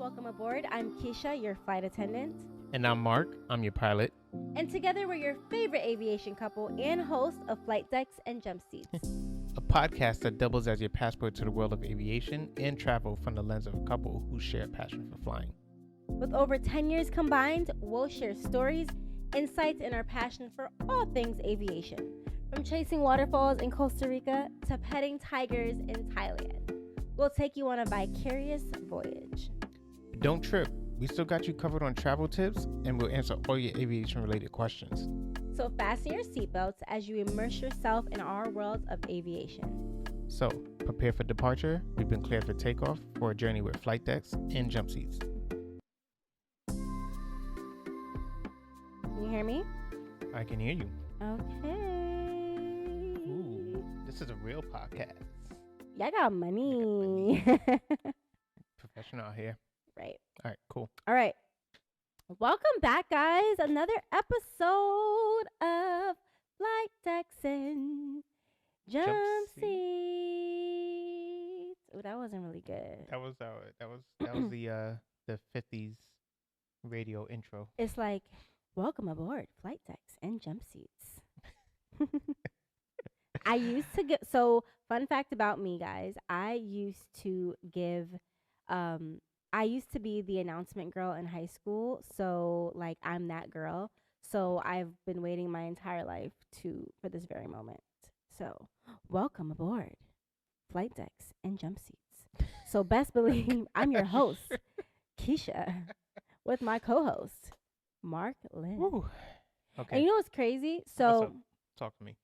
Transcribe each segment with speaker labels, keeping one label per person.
Speaker 1: welcome aboard. I'm Keisha, your flight attendant.
Speaker 2: And I'm Mark, I'm your pilot.
Speaker 1: And together we're your favorite aviation couple and host of Flight Decks and Jump Seats.
Speaker 2: A podcast that doubles as your passport to the world of aviation and travel from the lens of a couple who share a passion for flying.
Speaker 1: With over 10 years combined, we'll share stories, insights, and our passion for all things aviation. From chasing waterfalls in Costa Rica to petting tigers in Thailand. We'll take you on a vicarious voyage.
Speaker 2: Don't trip. We still got you covered on travel tips, and we'll answer all your aviation-related questions.
Speaker 1: So fasten your seatbelts as you immerse yourself in our world of aviation.
Speaker 2: So, prepare for departure. We've been cleared for takeoff for a journey with flight decks and jump seats.
Speaker 1: Can you hear me?
Speaker 2: I can hear you.
Speaker 1: Okay.
Speaker 2: Ooh, this is a real podcast.
Speaker 1: Y'all got money.
Speaker 2: Professional out here.
Speaker 1: Right.
Speaker 2: All right, cool.
Speaker 1: All right. Welcome back, guys. Another episode of Flight Decks and Jump Seats. Oh, that wasn't really good.
Speaker 2: That was the 50s radio intro.
Speaker 1: It's like, welcome aboard Flight Decks and Jump Seats. I used to get, so fun fact about me, guys, I used to be the announcement girl in high school. So like, I'm that girl. So I've been waiting my entire life for this very moment. So welcome aboard Flight Decks and Jump Seats. So best believe I'm your host, Keisha, with my co-host, Mark Lynn.
Speaker 2: Woo. Okay.
Speaker 1: And you know what's crazy? So
Speaker 2: talk to me.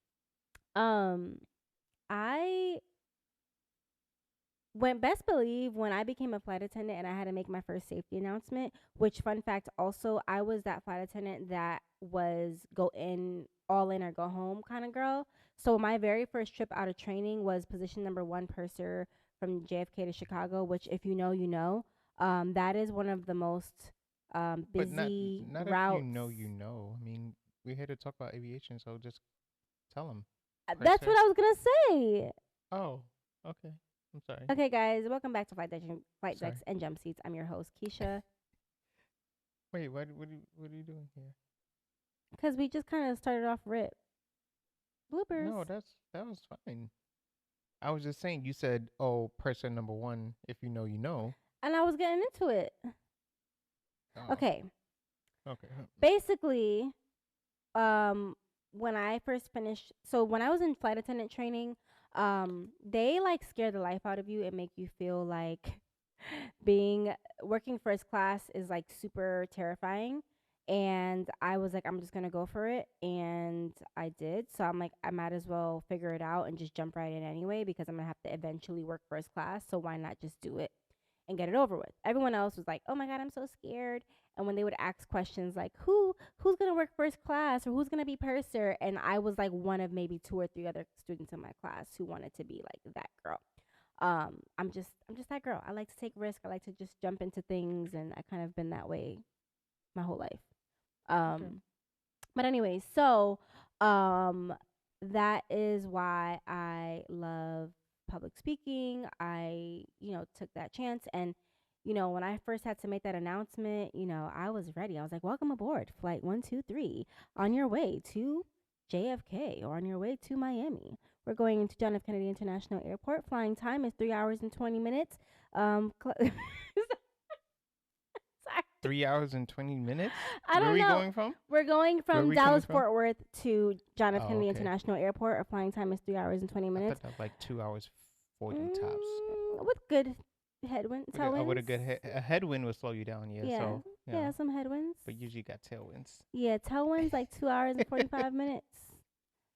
Speaker 1: Best believe when I became a flight attendant and I had to make my first safety announcement, which fun fact also, I was that flight attendant that was go in, all in or go home kind of girl. So my very first trip out of training was position number 1 purser from JFK to Chicago, which if you know, you know. That is one of the most busy
Speaker 2: not
Speaker 1: routes.
Speaker 2: If you know. I mean, we're here to talk about aviation, so just tell them.
Speaker 1: That's what I was going to say.
Speaker 2: Oh, okay. I'm sorry.
Speaker 1: Okay, guys, welcome back to Flight Decks and Jump Seats. I'm your host, Keisha.
Speaker 2: Wait, what are you doing here?
Speaker 1: Because we just kind of started off rip. Bloopers.
Speaker 2: No, that was fine. I was just saying, you said, oh, person number 1, if you know, you know. And
Speaker 1: I was getting into it.
Speaker 2: Oh.
Speaker 1: Okay.
Speaker 2: Okay.
Speaker 1: Basically, when I first finished, so when I was in flight attendant training, they like scare the life out of you and make you feel like working first class is like super terrifying. And I was like, I'm just going to go for it. And I did. So I'm like, I might as well figure it out and just jump right in anyway, because I'm going to have to eventually work first class. So why not just do it and get it over with? Everyone else was like, oh my God, I'm so scared. And when they would ask questions like, who's going to work first class or who's going to be purser? And I was like one of maybe 2 or 3 other students in my class who wanted to be like that girl. I'm just that girl. I like to take risks. I like to just jump into things. And I kind of been that way my whole life.
Speaker 2: Okay.
Speaker 1: But anyway, so that is why I love public speaking. I, took that chance. And, when I first had to make that announcement, I was ready. I was like, welcome aboard flight 123 on your way to JFK or on your way to Miami. We're going into John F. Kennedy International Airport. Flying time is 3 hours and 20 minutes.
Speaker 2: 3 hours and 20 minutes?
Speaker 1: I don't know.
Speaker 2: Where are we going from?
Speaker 1: We're going from Dallas Fort Worth to John F. Kennedy International Airport. Our flying time is 3 hours and 20 minutes.
Speaker 2: I thought that was like 2 hours 40 tops.
Speaker 1: With good tailwinds.
Speaker 2: With a headwind will slow you down, So,
Speaker 1: some headwinds.
Speaker 2: But usually got tailwinds.
Speaker 1: Yeah, tailwinds like 2 hours and 45 minutes.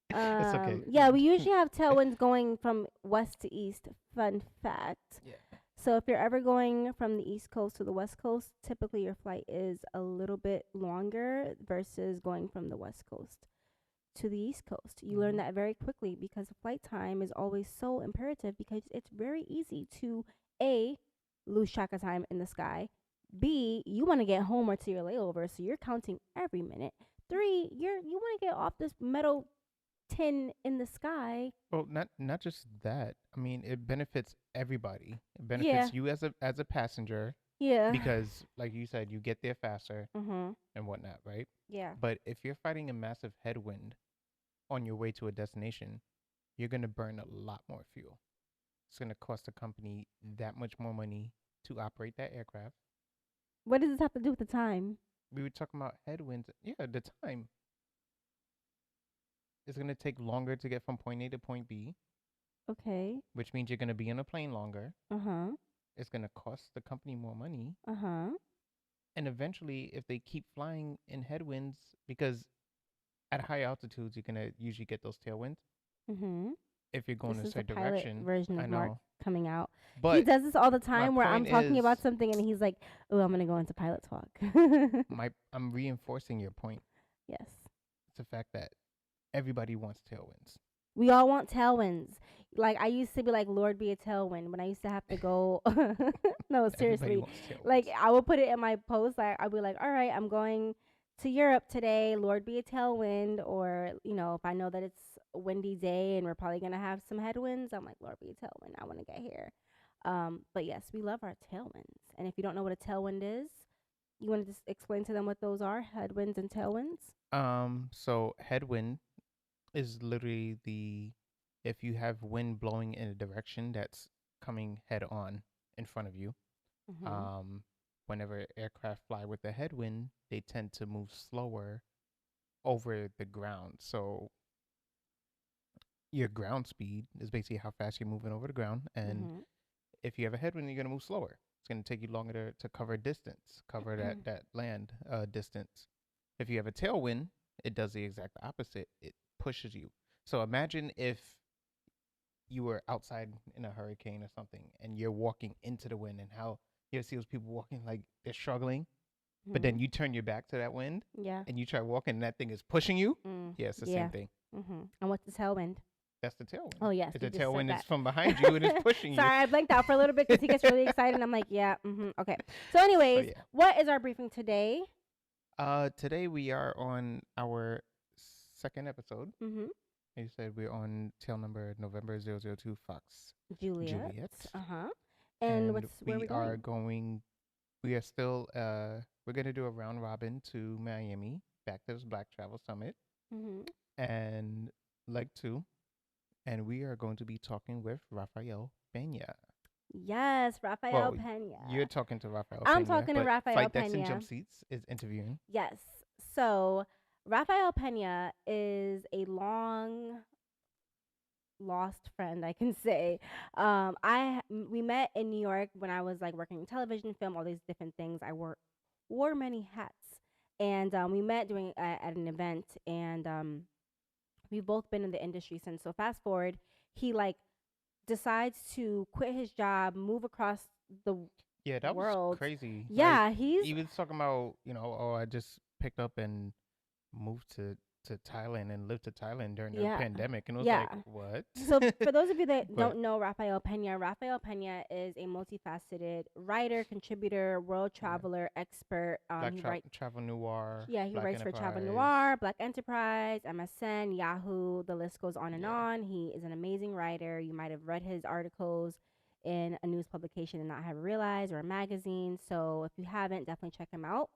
Speaker 2: It's okay.
Speaker 1: Yeah, we usually have tailwinds going from west to east. Fun fact.
Speaker 2: Yeah.
Speaker 1: So if you're ever going from the East Coast to the West Coast, typically your flight is a little bit longer versus going from the West Coast to the East Coast. You learn that very quickly because flight time is always so imperative, because it's very easy to A, lose track of time in the sky. B, you want to get home or to your layover, so you're counting every minute. 3, you want to get off this metal tin in the sky.
Speaker 2: Well, not just that. I mean, it benefits everybody. It benefits you as a passenger.
Speaker 1: Yeah.
Speaker 2: because, like you said, you get there faster
Speaker 1: Mhm.
Speaker 2: and whatnot, right?
Speaker 1: Yeah.
Speaker 2: But if you're fighting a massive headwind on your way to a destination, you're gonna burn a lot more fuel. It's gonna cost the company that much more money to operate that aircraft.
Speaker 1: What does this have to do with the time?
Speaker 2: We were talking about headwinds. Yeah, the time is gonna take longer to get from point A to point B,
Speaker 1: Okay.
Speaker 2: which means you're gonna be on a plane longer.
Speaker 1: Uh huh.
Speaker 2: It's gonna cost the company more money,
Speaker 1: Uh huh.
Speaker 2: and eventually, if they keep flying in headwinds, because at high altitudes you're gonna usually get those tailwinds.
Speaker 1: Mhm.
Speaker 2: If you're going
Speaker 1: This
Speaker 2: in a
Speaker 1: is the
Speaker 2: certain
Speaker 1: pilot
Speaker 2: direction,
Speaker 1: version
Speaker 2: I
Speaker 1: of Mark
Speaker 2: know,
Speaker 1: coming out. He
Speaker 2: but
Speaker 1: does this all the
Speaker 2: my
Speaker 1: time where I'm
Speaker 2: point
Speaker 1: talking about
Speaker 2: is,
Speaker 1: something and he's like, "Oh, I'm gonna go into pilot talk."
Speaker 2: I'm reinforcing your point.
Speaker 1: Yes.
Speaker 2: It's the fact that everybody wants tailwinds.
Speaker 1: We all want tailwinds. Like I used to be like, Lord be a tailwind when I used to have to go. No,
Speaker 2: Everybody
Speaker 1: seriously.
Speaker 2: wants
Speaker 1: Like
Speaker 2: tailwinds.
Speaker 1: I would put it in my post. Like I'd be like, all right, I'm going to Europe today. Lord be a tailwind. Or if I know that it's a windy day and we're probably gonna have some headwinds, I'm like, Lord be a tailwind. I want to get here. But yes, we love our tailwinds. And if you don't know what a tailwind is, you want to just explain to them what those are, headwinds and tailwinds.
Speaker 2: So headwind is literally the if you have wind blowing in a direction that's coming head on in front of you.
Speaker 1: Mhm.
Speaker 2: Um, Whenever aircraft fly with the headwind, they tend to move slower over the ground. So your ground speed is basically how fast you're moving over the ground. And
Speaker 1: Mhm.
Speaker 2: if you have a headwind, you're gonna move slower. It's gonna take you longer to cover distance, cover that land distance. If you have a tailwind, it does the exact opposite. It pushes you. So imagine if you were outside in a hurricane or something and you're walking into the wind, and how you see those people walking like they're struggling, but then
Speaker 1: Mhm.
Speaker 2: you turn your back to that wind
Speaker 1: Yeah.
Speaker 2: and you try walking and that thing is pushing you.
Speaker 1: Mm.
Speaker 2: Yeah, it's the same
Speaker 1: Yeah.
Speaker 2: thing.
Speaker 1: And what's the tailwind?
Speaker 2: That's the tailwind.
Speaker 1: Oh yes,
Speaker 2: If
Speaker 1: we
Speaker 2: the
Speaker 1: just said
Speaker 2: tailwind is
Speaker 1: that.
Speaker 2: from behind you and it's pushing you.
Speaker 1: Sorry, I blanked out for a little bit because he gets really excited. And I'm like, yeah. Okay. So,
Speaker 2: So
Speaker 1: anyways,
Speaker 2: yeah.
Speaker 1: what is our briefing today?
Speaker 2: Today we are on our second episode.
Speaker 1: Mm-hmm.
Speaker 2: You said we're on tail number November 002 Fox
Speaker 1: Juliet.
Speaker 2: Juliet.
Speaker 1: Uh-huh. And
Speaker 2: And
Speaker 1: where are
Speaker 2: we
Speaker 1: we
Speaker 2: are
Speaker 1: going?
Speaker 2: going, we are still, we're going to do a round robin to Miami, back to this Black Travel Summit,
Speaker 1: Mm-hmm.
Speaker 2: and leg two. And we are going to be talking with Rafael Pena.
Speaker 1: Yes, Rafael
Speaker 2: Well, you're
Speaker 1: Pena.
Speaker 2: talking to Rafael
Speaker 1: I'm
Speaker 2: Pena,
Speaker 1: talking to
Speaker 2: but
Speaker 1: Rafael
Speaker 2: Flight Decks and
Speaker 1: Pena.
Speaker 2: Jump Seats is interviewing.
Speaker 1: Yes. So, Rafael Pena is a long lost friend, I can say. We met in New York when I was like working in television, film, all these different things. I wore many hats, and we met doing at an event, and we've both been in the industry since. So fast forward, he like decides to quit his job, move across the
Speaker 2: Yeah, that was
Speaker 1: world.
Speaker 2: crazy. Like,
Speaker 1: Yeah, he's
Speaker 2: he was talking about, oh, I just picked up and moved to Thailand and lived to Thailand during the
Speaker 1: yeah.
Speaker 2: pandemic, and it was
Speaker 1: Yeah.
Speaker 2: like, what?
Speaker 1: So for those of you that
Speaker 2: But
Speaker 1: don't know Rafael Pena is a multifaceted writer, contributor, world
Speaker 2: yeah,
Speaker 1: traveler, expert.
Speaker 2: Black
Speaker 1: He writes
Speaker 2: Travel Noir,
Speaker 1: Yeah, he
Speaker 2: Black
Speaker 1: writes for Travel
Speaker 2: Enterprise.
Speaker 1: Noir, Black Enterprise, MSN, Yahoo. The list goes on and
Speaker 2: Yeah,
Speaker 1: on. He is an amazing writer. You might have read his articles in a news publication and not have realized, or a magazine. So if you haven't, definitely check him out.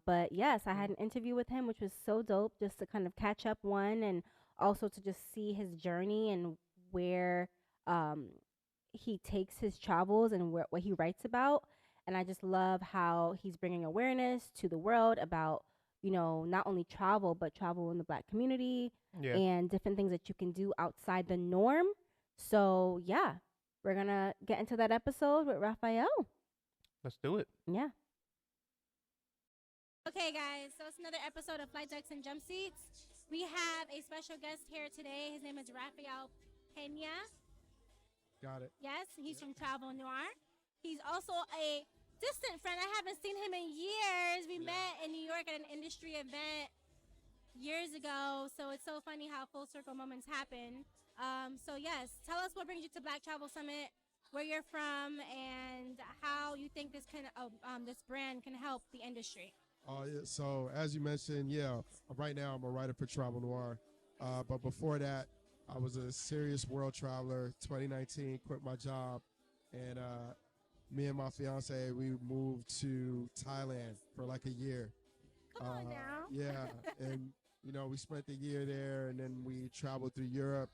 Speaker 1: But yes, I had an interview with him, which was so dope, just to kind of catch up one, and also to just see his journey and where um, he takes his travels and what he writes about. And I just love how he's bringing awareness to the world about, not only travel, but travel in the Black community
Speaker 2: yeah.
Speaker 1: and different things that you can do outside the norm. So, yeah, we're going to get into that episode with Raphael.
Speaker 2: Let's do it.
Speaker 1: Yeah. Okay, guys, so it's another episode of Flight Decks and Jump Seats. We have a special guest here today. His name is Rafael Pena.
Speaker 3: Got it.
Speaker 1: Yes, he's from Travel Noir. He's also a distant friend. I haven't seen him in years. We met in New York at an industry event years ago. So it's so funny how full circle moments happen. So yes, tell us what brings you to Black Travel Summit, where you're from, and how you think this brand can help the industry.
Speaker 3: Yeah, so as you mentioned, yeah, right now I'm a writer for Travel Noir. But before that, I was a serious world traveler. 2019, quit my job, and me and my fiance, we moved to Thailand for like a year.
Speaker 1: Come on now.
Speaker 3: Yeah, and we spent the year there, and then we traveled through Europe,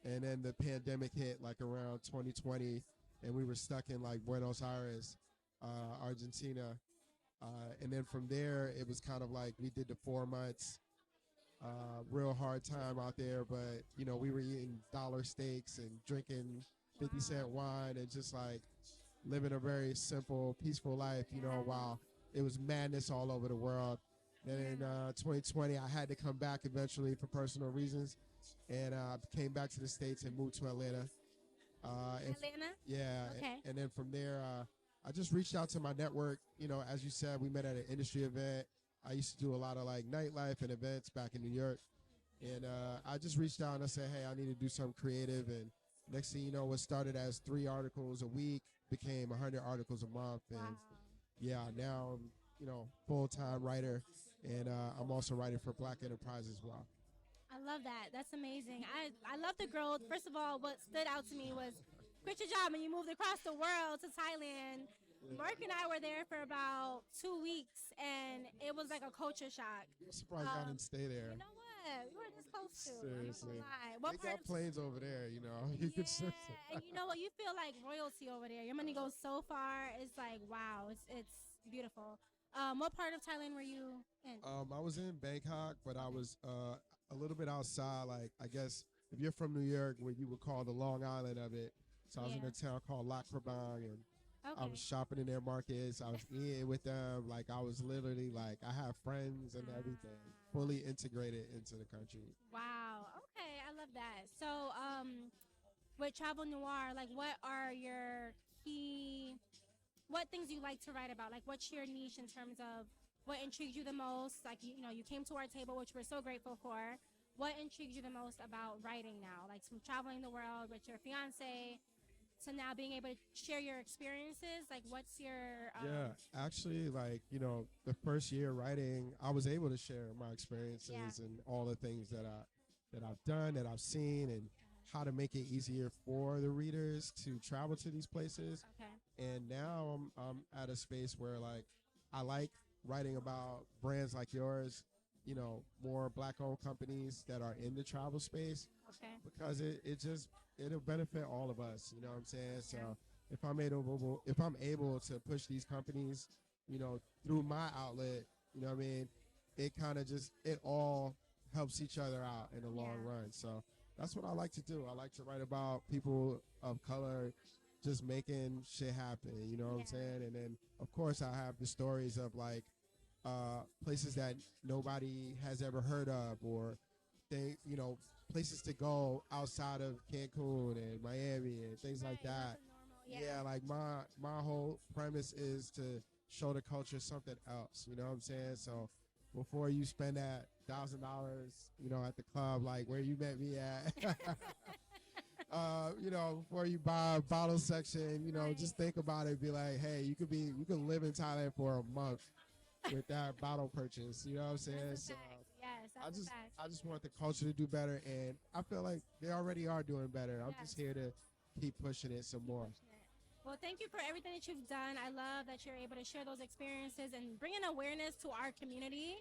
Speaker 3: and then the pandemic hit like around 2020, and we were stuck in like Buenos Aires, Argentina, and then from there it was kind of like we did the 4 months, real hard time out there, but we were eating dollar steaks and drinking 50-cent wine and just like living a very simple, peaceful life, while it was madness all over the world. Then in 2020, I had to come back eventually for personal reasons, and came back to the States and moved to Atlanta.
Speaker 1: Atlanta?
Speaker 3: Yeah.
Speaker 1: Okay.
Speaker 3: And then from there, I just reached out to my network. As you said, we met at an industry event. I used to do a lot of like nightlife and events back in New York. And I just reached out and I said, hey, I need to do something creative. And next thing you know, what started as 3 articles a week became 100 articles a month. And yeah, now I'm, full-time writer. And I'm also writing for Black Enterprise as well.
Speaker 1: I love that. That's amazing. I love the growth. First of all, what stood out to me was quit your job and you moved across the world to Thailand. Mark and I were there for about 2 weeks, and it was like a culture shock.
Speaker 3: I'm surprised y'all didn't stay there.
Speaker 1: You know what? We were this close to.
Speaker 3: Seriously.
Speaker 1: What
Speaker 3: they got planes over there, You can search it.
Speaker 1: And you know what? You feel like royalty over there. Your money goes so far. It's like, wow. It's beautiful. What part of Thailand were you in?
Speaker 3: I was in Bangkok, but I was a little bit outside. Like, I guess if you're from New York, what you would call the Long Island of it. So I was in a town called Lac Prabang, and I was shopping in their markets. I was eating with them. Like, I was literally like, I have friends and everything, fully integrated into the country.
Speaker 1: Wow. Okay, I love that. So, with Travel Noir, like, what are your what things you like to write about? Like, what's your niche in terms of what intrigues you the most? Like, you came to our table, which we're so grateful for. What intrigues you the most about writing now? Like, from traveling the world with your fiance to now being able to share your experiences. Like, what's your
Speaker 3: yeah, actually, like, the first year writing, I was able to share my experiences and all the things that I've done, that I've seen, and how to make it easier for the readers to travel to these places.
Speaker 1: Okay.
Speaker 3: And now I'm at a space where, like, I like writing about brands like yours, more Black-owned companies that are in the travel space.
Speaker 1: Okay.
Speaker 3: Because it'll benefit all of us. You know what I'm saying? So if I'm able to push these companies, through my outlet, what I mean, it kind of it all helps each other out in the long run. So that's what I like to do. I like to write about people of color just making shit happen. You know what I'm saying? And then, of course, I have the stories of, like, places that nobody has ever heard of, or places to go outside of Cancun and Miami and things like that. Yeah, like my whole premise is to show the culture something else. You know what I'm saying? So before you spend that $1,000, at the club, like where you met me at, before you buy a bottle section, just think about it. Be like, hey, you could live in Thailand for a month with that bottle purchase. You know what I'm saying? So I just want the culture to do better, and I feel like they already are doing better. I'm just here to keep pushing it some more.
Speaker 1: Well, thank you for everything that you've done. I love that you're able to share those experiences and bring in awareness to our community.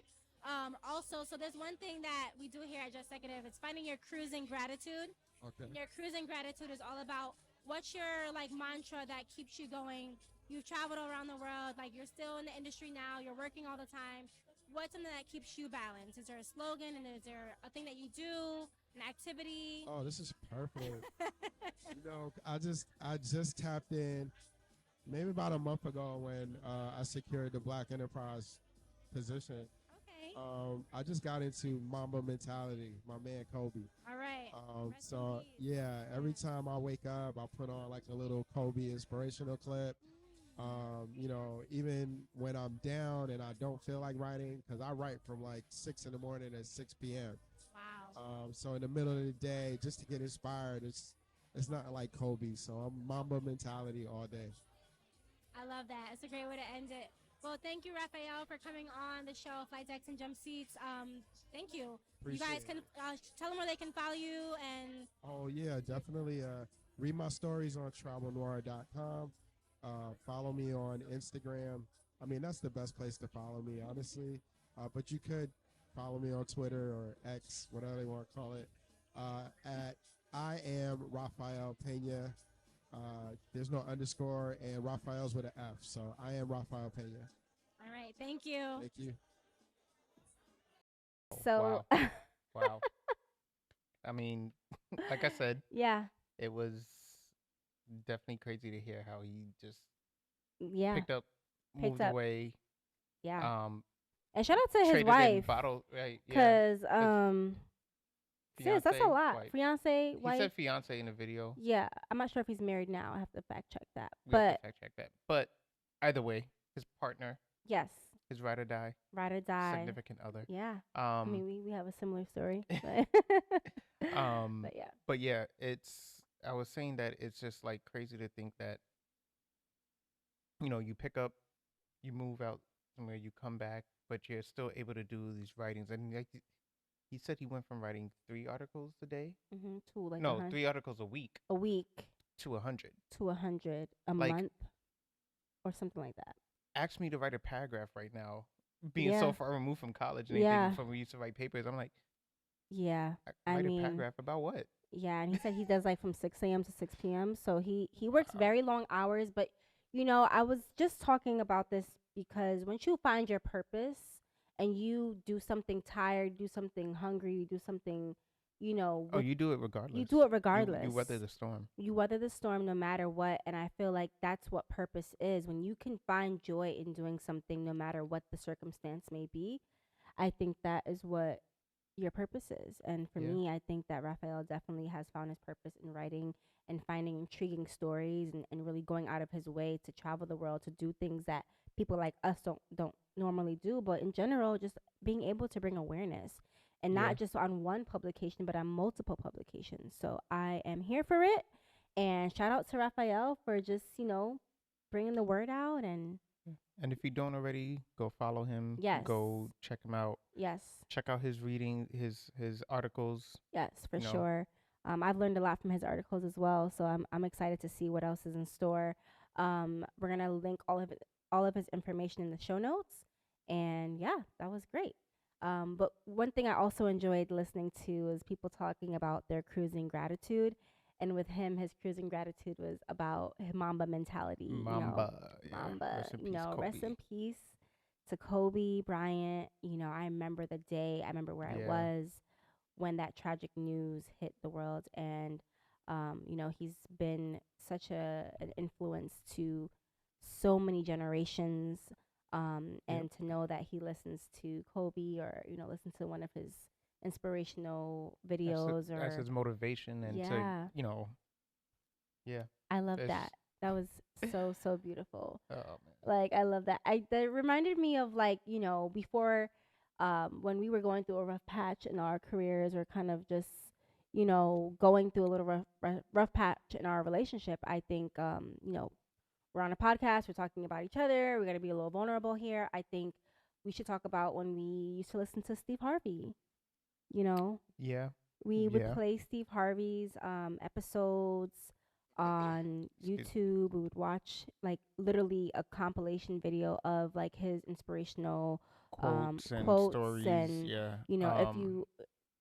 Speaker 1: Also, so there's one thing that we do here at Just Executive. It's finding your cruising gratitude.
Speaker 3: Okay.
Speaker 1: Your cruising gratitude is all about what's your mantra that keeps you going. You've traveled around the world, like you're still in the industry now, you're working all the time. What's something that keeps you balanced? Is there a slogan, and is there a thing that you do, an activity?
Speaker 3: Oh, this is perfect. I just tapped in maybe about a month ago when I secured the Black Enterprise position.
Speaker 1: Okay.
Speaker 3: I just got into Mamba mentality, my man Kobe.
Speaker 1: All right.
Speaker 3: So yeah, every time I wake up, I put on like a little Kobe inspirational clip. Even when I'm down and I don't feel like writing, because I write from like 6 in the morning to 6 p.m.
Speaker 1: Wow.
Speaker 3: So in the middle of the day, just to get inspired, it's not like Kobe. So I'm Mamba mentality all day.
Speaker 1: I love that. It's a great way to end it. Well, thank you, Rafael, for coming on the show, Flight Decks and Jump Seats. Thank you.
Speaker 3: Appreciate
Speaker 1: you guys can tell them where they can follow you. And
Speaker 3: oh yeah, definitely. Read my stories on travelnoir.com. Follow me on Instagram. I mean, that's the best place to follow me, honestly. But you could follow me on Twitter or X, whatever they want to call it, at I am Rafael Pena. There's no underscore, and Rafael's with an F. So I am Rafael Pena.
Speaker 1: All right. Thank you.
Speaker 3: Thank you.
Speaker 1: So,
Speaker 2: Wow. Wow. I mean, like I said,
Speaker 1: yeah.
Speaker 2: it was definitely crazy to hear how he just
Speaker 1: Yeah.
Speaker 2: picked up, moved
Speaker 1: up.
Speaker 2: away.
Speaker 1: Yeah. And shout out to his
Speaker 2: traded in
Speaker 1: wife.
Speaker 2: bottle, right? Yeah.
Speaker 1: Because, sis, that's a
Speaker 2: Fiance,
Speaker 1: lot.
Speaker 2: wife.
Speaker 1: Fiance, wife.
Speaker 2: He said fiance in the video.
Speaker 1: Yeah. I'm not sure if he's married now. I have to fact check that.
Speaker 2: We have to fact check that. But either way, his partner,
Speaker 1: yes.
Speaker 2: his ride or die.
Speaker 1: Ride or die.
Speaker 2: Significant other.
Speaker 1: Yeah. I mean, we have a similar story. But yeah.
Speaker 2: But yeah, I was saying that it's just like crazy to think that, you know, you pick up, you move out somewhere, you come back, but you're still able to do these writings. And like he said, he went from writing 3 articles a day.
Speaker 1: To like
Speaker 2: 3 articles a week.
Speaker 1: A week.
Speaker 2: To 100.
Speaker 1: To 100 a month, or something like that.
Speaker 2: Ask me to write a paragraph right now, being so far removed from college and anything from we used to write papers. I'm like, I mean, a paragraph about what?
Speaker 1: Yeah, and he said he does like from 6 a.m. to 6 p.m. So he works very long hours. But, you know, I was just talking about this because once you find your purpose and you do something tired, do something hungry, you do something, you know.
Speaker 2: You do it regardless.
Speaker 1: You do it regardless.
Speaker 2: You weather the storm.
Speaker 1: You weather the storm no matter what. And I feel like that's what purpose is. When you can find joy in doing something no matter what the circumstance may be, I think that is what your purpose is. And for me, I think that Rafael definitely has found his purpose in writing and finding intriguing stories and really going out of his way to travel the world, to do things that people like us don't normally do. But in general, just being able to bring awareness, and not just on one publication, but on multiple publications. So I am here for it. And shout out to Rafael for just, you know, bringing the word out.
Speaker 2: And if you don't already, go follow him.
Speaker 1: Yes.
Speaker 2: Go check him out.
Speaker 1: Yes.
Speaker 2: Check out his reading, his articles.
Speaker 1: Yes, for sure. I've learned a lot from his articles as well, so I'm excited to see what else is in store. We're gonna link all of his information in the show notes, and yeah, that was great. But one thing I also enjoyed listening to is people talking about their cruising gratitude. And with him, his cruising gratitude was about his Mamba mentality.
Speaker 2: Mamba.
Speaker 1: Rest in peace to Kobe Bryant. You know, I remember the day. I remember where I was when that tragic news hit the world. And, you know, he's been such an influence to so many generations. And to know that he listens to Kobe, or, you know, listen to one of his inspirational videos,
Speaker 2: that's his motivation, and to, you know,
Speaker 1: I love that. That was so beautiful.
Speaker 2: Oh man,
Speaker 1: like I love that. That reminded me of, like, you know, before when we were going through a rough patch in our careers, or kind of just, you know, going through a little rough patch in our relationship. I think you know, we're on a podcast, we're talking about each other, we're gonna be a little vulnerable here. I think we should talk about when we used to listen to Steve Harvey. You know, we would play Steve Harvey's episodes on YouTube. We would watch, like, literally a compilation video of, like, his inspirational
Speaker 2: quotes and stories.
Speaker 1: And you know,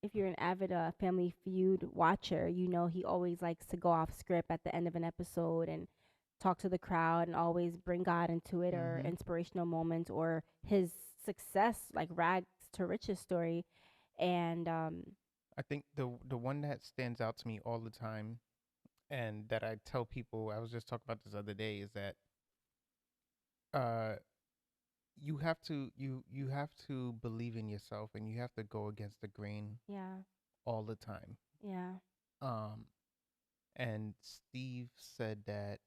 Speaker 1: if you're an avid Family Feud watcher, you know he always likes to go off script at the end of an episode and talk to the crowd and always bring God into it, or inspirational moments, or his success, like rags to riches story. And
Speaker 2: I think the one that stands out to me all the time, and that I tell people, I was just talking about this other day, is that you have to believe in yourself, and you have to go against the grain all the time. And Steve said that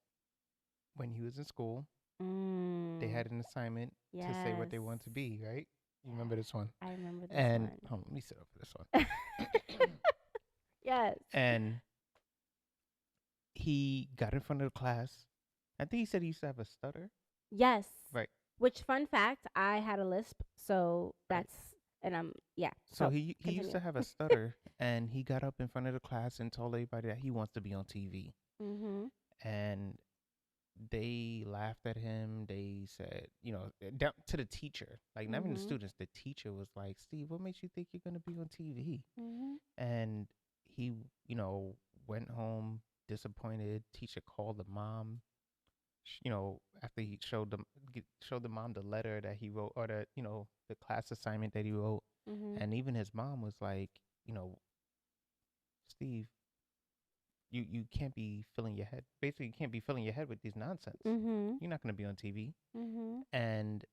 Speaker 2: when he was in school, they had an assignment to say what they want to be, right? You remember this one?
Speaker 1: I remember this
Speaker 2: one.
Speaker 1: And
Speaker 2: let me sit up for this one.
Speaker 1: Yes.
Speaker 2: And he got in front of the class. I think he said he used to have a stutter.
Speaker 1: Yes.
Speaker 2: Right.
Speaker 1: Which, fun fact, I had a lisp, so that's
Speaker 2: So he used to have a stutter, and he got up in front of the class and told everybody that he wants to be on TV.
Speaker 1: Mm-hmm.
Speaker 2: And they laughed at him. They said, down to the teacher, like not even the
Speaker 1: Mhm.
Speaker 2: students. The teacher was like, "Steve, what makes you think you're gonna be on TV?"
Speaker 1: Mhm.
Speaker 2: And he, went home disappointed. Teacher called the mom. After he showed the mom the letter that he wrote, or the class assignment that he wrote,
Speaker 1: Mhm.
Speaker 2: and even his mom was like, you know, Steve, you can't be filling your head. Basically, you can't be filling your head with these nonsense.
Speaker 1: Mhm.
Speaker 2: You're not gonna be on TV.
Speaker 1: Mhm.
Speaker 2: And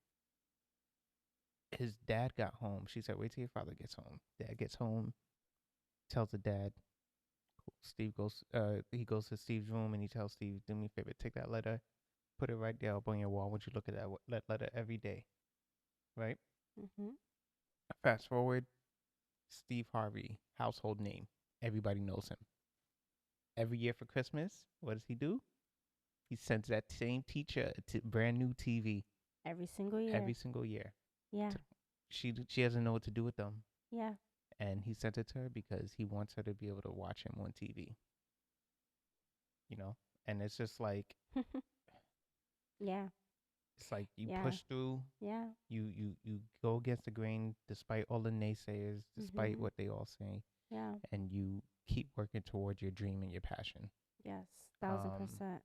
Speaker 2: his dad got home. She said, "Wait till your father gets home." Dad gets home, tells the dad. Steve goes. He goes to Steve's room and he tells Steve, "Do me a favor, take that letter, put it right there up on your wall. I want you to look at that letter every day, right?"
Speaker 1: Mhm.
Speaker 2: Fast forward, Steve Harvey, household name. Everybody knows him. Every year for Christmas, what does he do? He sends that same teacher to brand new TV
Speaker 1: Every single
Speaker 2: every
Speaker 1: year.
Speaker 2: single year.
Speaker 1: Yeah.
Speaker 2: To, she doesn't know what to do with them,
Speaker 1: Yeah.
Speaker 2: and he sent it to her because he wants her to be able to watch him on TV. You know, and it's just like
Speaker 1: Yeah.
Speaker 2: it's like you
Speaker 1: Yeah.
Speaker 2: push through.
Speaker 1: Yeah.
Speaker 2: You go against the grain despite all the naysayers, despite
Speaker 1: Mhm.
Speaker 2: what they all say,
Speaker 1: Yeah.
Speaker 2: and you keep working towards your dream and your passion.
Speaker 1: Yes.
Speaker 2: Um,
Speaker 1: 1000%.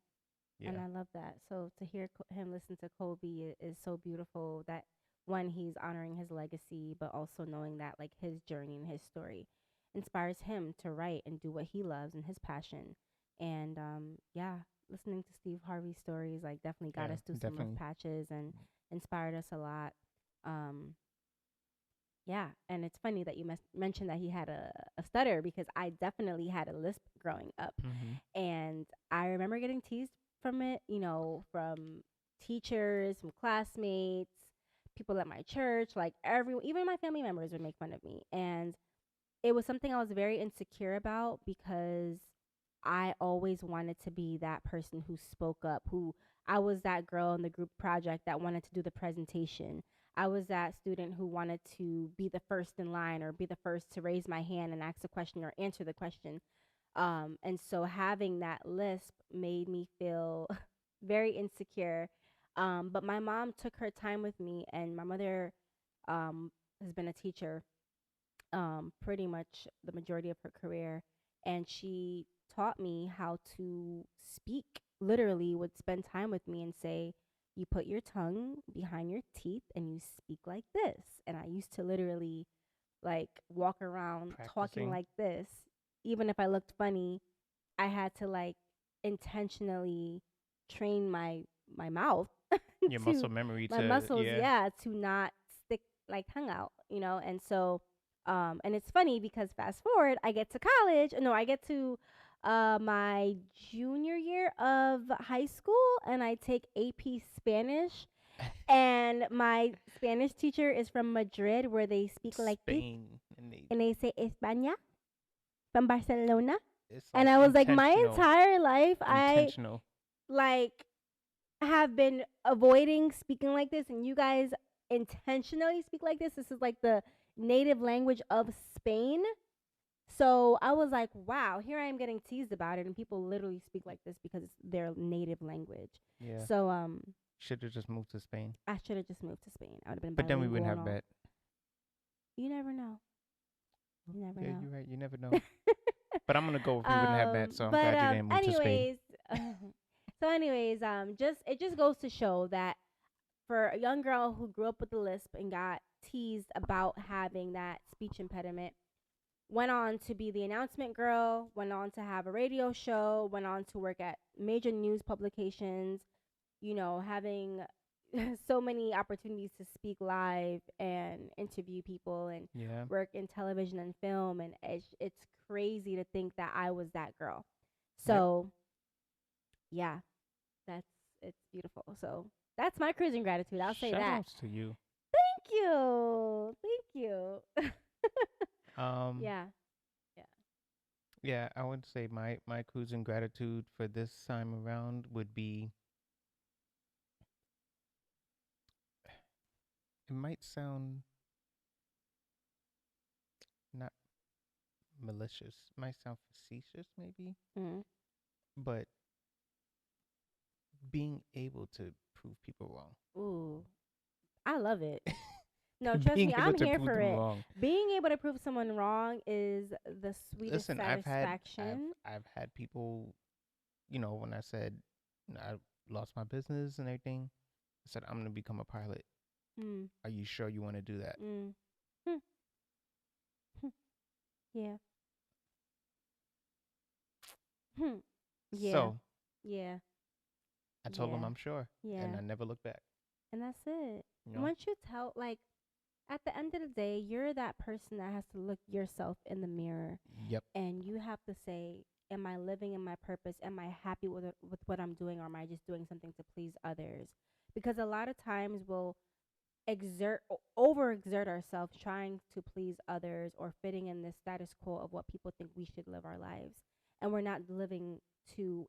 Speaker 1: And
Speaker 2: yeah,
Speaker 1: I love that. So to hear him listen to Kobe is so beautiful that one, he's honoring his legacy, but also knowing that like his journey and his story inspires him to write and do what he loves and his passion. And yeah, listening to Steve Harvey's stories like definitely got
Speaker 2: yeah,
Speaker 1: us through some rough
Speaker 2: definitely.
Speaker 1: patches and inspired us a lot. Um, yeah, and it's funny that you mentioned that he had a stutter because I definitely had a lisp growing up.
Speaker 2: Mm-hmm.
Speaker 1: And I remember getting teased from it, from teachers, from classmates, people at my church, like everyone, even my family members would make fun of me. And it was something I was very insecure about because I always wanted to be that person who spoke up, who I was that girl in the group project that wanted to do the presentation. I was that student who wanted to be the first in line or be the first to raise my hand and ask a question or answer the question. And so having that lisp made me feel very insecure. But my mom took her time with me, and my mother has been a teacher pretty much the majority of her career. And she taught me how to speak. Literally, would spend time with me and say, "You put your tongue behind your teeth and you speak like this." And I used to literally like walk around talking
Speaker 2: Practicing
Speaker 1: like this. Even if I looked funny, I had to like intentionally train my mouth
Speaker 2: your muscle
Speaker 1: to
Speaker 2: memory
Speaker 1: my
Speaker 2: to
Speaker 1: muscles,
Speaker 2: yeah.
Speaker 1: yeah, to not stick like tongue out. And so and it's funny because fast forward, I get to college. No, I get to my junior year of high school and I take AP Spanish. And my Spanish teacher is from Madrid where they speak like this.
Speaker 2: Spain and
Speaker 1: And they say España from Barcelona.
Speaker 2: it's
Speaker 1: And
Speaker 2: like
Speaker 1: I was like, my
Speaker 2: intentional,
Speaker 1: entire life, I
Speaker 2: intentional.
Speaker 1: like have been avoiding speaking like this, and you guys intentionally speak like this. This is like the native language of Spain. So I was like, wow, here I am getting teased about it, and people literally speak like this because it's their native language.
Speaker 2: Yeah,
Speaker 1: So
Speaker 2: should have just moved to Spain,
Speaker 1: I should have just moved to Spain. I would have been
Speaker 2: but then we
Speaker 1: bilingual
Speaker 2: wouldn't
Speaker 1: and
Speaker 2: have
Speaker 1: all.
Speaker 2: bet.
Speaker 1: You never know. You never
Speaker 2: Yeah,
Speaker 1: know.
Speaker 2: you're right. You never know. But I'm gonna go if we wouldn't have bet. So I'm
Speaker 1: But
Speaker 2: glad you didn't move to Spain.
Speaker 1: anyways, just it just goes to show that for a young girl who grew up with the lisp and got teased about having that speech impediment, went on to be the announcement girl, went on to have a radio show, went on to work at major news publications, having so many opportunities to speak live and interview people and
Speaker 2: Yeah.
Speaker 1: work in television and film. And it's crazy to think that I was that girl.
Speaker 2: Yep.
Speaker 1: So, yeah, that's it's beautiful. So, that's my cruising gratitude. I'll say
Speaker 2: Shout
Speaker 1: that.
Speaker 2: outs to you.
Speaker 1: Thank you. Thank you.
Speaker 2: Um.
Speaker 1: Yeah. Yeah.
Speaker 2: Yeah, I would say my cruising gratitude for this time around would be. It might sound not malicious. Might sound facetious, maybe.
Speaker 1: Mm.
Speaker 2: But being able to prove people wrong.
Speaker 1: Ooh, I love it. No, trust
Speaker 2: Being
Speaker 1: me,
Speaker 2: able
Speaker 1: I'm
Speaker 2: to
Speaker 1: here
Speaker 2: prove
Speaker 1: for
Speaker 2: them
Speaker 1: it.
Speaker 2: wrong.
Speaker 1: Being able to prove someone wrong is the sweetest
Speaker 2: Listen, I've
Speaker 1: satisfaction.
Speaker 2: had people, when I said I lost my business and everything, I said I'm gonna become a pilot.
Speaker 1: Mm,
Speaker 2: Are you sure you want to do that?
Speaker 1: mm. Hmm, hmm, yeah. Hmm. Yeah.
Speaker 2: So
Speaker 1: Yeah.
Speaker 2: I told them
Speaker 1: Yeah.
Speaker 2: I'm sure, and
Speaker 1: Yeah.
Speaker 2: I never looked back.
Speaker 1: And that's it.
Speaker 2: You know.
Speaker 1: Once you tell, like, at the end of the day, you're that person that has to look yourself in the mirror
Speaker 2: Yep.
Speaker 1: and you have to say, am I living in my purpose? Am I happy with what I'm doing, or am I just doing something to please others? Because a lot of times we'll overexert ourselves trying to please others or fitting in the status quo of what people think we should live our lives. And we're not living to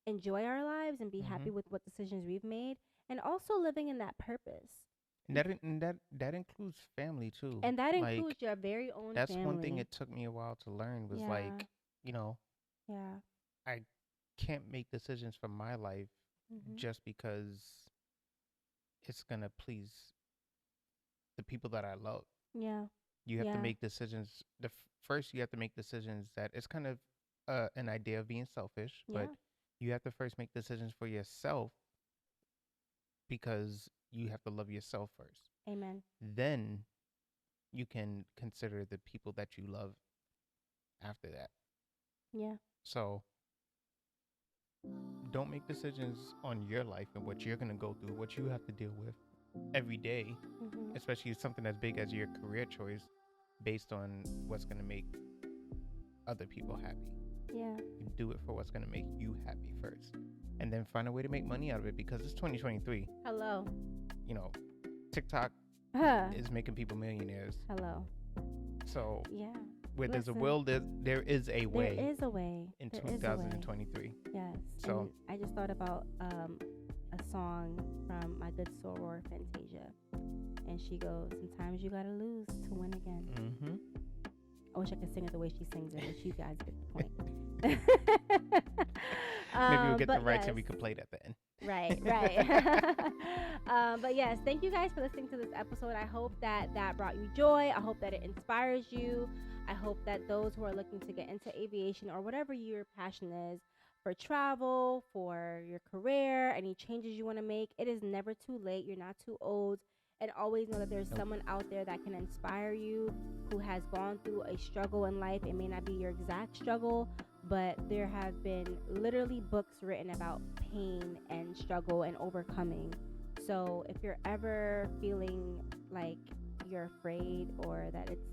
Speaker 1: enjoy our lives and be happy
Speaker 2: Mhm.
Speaker 1: with what decisions we've made, and also living in that purpose.
Speaker 2: And that includes family too.
Speaker 1: And that
Speaker 2: Like
Speaker 1: includes your very own
Speaker 2: that's one thing
Speaker 1: family.
Speaker 2: it took me a while to learn was
Speaker 1: Yeah.
Speaker 2: like, you know,
Speaker 1: Yeah.
Speaker 2: I can't make decisions for my life
Speaker 1: Mhm.
Speaker 2: just because it's gonna please the people that I love.
Speaker 1: Yeah.
Speaker 2: You have to
Speaker 1: Yeah.
Speaker 2: make decisions. First, you have to make decisions that it's kind of an idea of being selfish, but
Speaker 1: Yeah.
Speaker 2: you have to first make decisions for yourself because you have to love yourself first.
Speaker 1: Amen.
Speaker 2: Then you can consider the people that you love after that.
Speaker 1: Yeah.
Speaker 2: So don't make decisions on your life and what you're going to go through, what you have to deal with every day,
Speaker 1: Mhm.
Speaker 2: especially something as big as your career choice based on what's going to make other people happy.
Speaker 1: Yeah.
Speaker 2: You do it for what's going to make you happy first. And then find a way to make money out of it because it's 2023.
Speaker 1: Hello.
Speaker 2: TikTok
Speaker 1: Huh.
Speaker 2: is making people millionaires.
Speaker 1: Hello.
Speaker 2: So
Speaker 1: Yeah.
Speaker 2: where there's a
Speaker 1: Listen,
Speaker 2: will, there is a way
Speaker 1: there is a way.
Speaker 2: in
Speaker 1: There is a way.
Speaker 2: 2023.
Speaker 1: Yes.
Speaker 2: So-
Speaker 1: And I just thought about a song from my good soror Fantasia, and she goes, "Sometimes you gotta lose to win again."
Speaker 2: Mm-hmm.
Speaker 1: I wish I could sing it the way she sings it, but you guys get the point.
Speaker 2: Maybe we'll get the
Speaker 1: but
Speaker 2: rights
Speaker 1: yes.
Speaker 2: and we could play it at the end.
Speaker 1: Right, right. But yes, thank you guys for listening to this episode. I hope that brought you joy. I hope that it inspires you. I hope that those who are looking to get into aviation or whatever your passion is, for travel, for your career, any changes you want to make, it is never too late. You're not too old. And always know that there's
Speaker 2: Nope.
Speaker 1: someone out there that can inspire you, who has gone through a struggle in life. It may not be your exact struggle, but there have been literally books written about pain and struggle and overcoming. So if you're ever feeling like you're afraid, or that it's,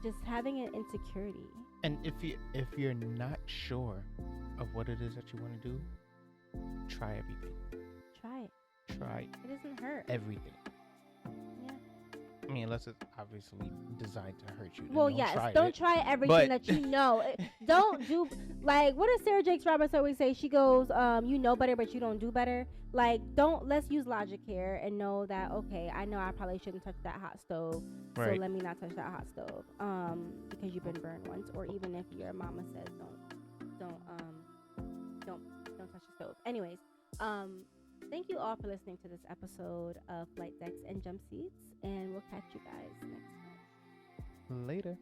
Speaker 1: just having an insecurity.
Speaker 2: And if you're not sure of what it is that you want to do, try everything.
Speaker 1: Try it.
Speaker 2: Try
Speaker 1: It doesn't hurt.
Speaker 2: everything.
Speaker 1: Yeah.
Speaker 2: I mean, unless it's obviously designed to hurt you. Then
Speaker 1: Well,
Speaker 2: don't
Speaker 1: yes.
Speaker 2: try
Speaker 1: Don't
Speaker 2: it.
Speaker 1: try everything
Speaker 2: But-
Speaker 1: that you know. Don't do, like, what does Sarah Jakes Roberts always say? She goes, you know better, but you don't do better. Like, let's use logic here and know that, okay, I know I probably shouldn't touch that hot stove.
Speaker 2: Right.
Speaker 1: So let me not touch that hot stove. Because you've been burned once, or even if your mama says don't touch the stove. Anyways, thank you all for listening to this episode of Flight Decks and Jump Seats, and we'll catch you guys next time.
Speaker 2: Later.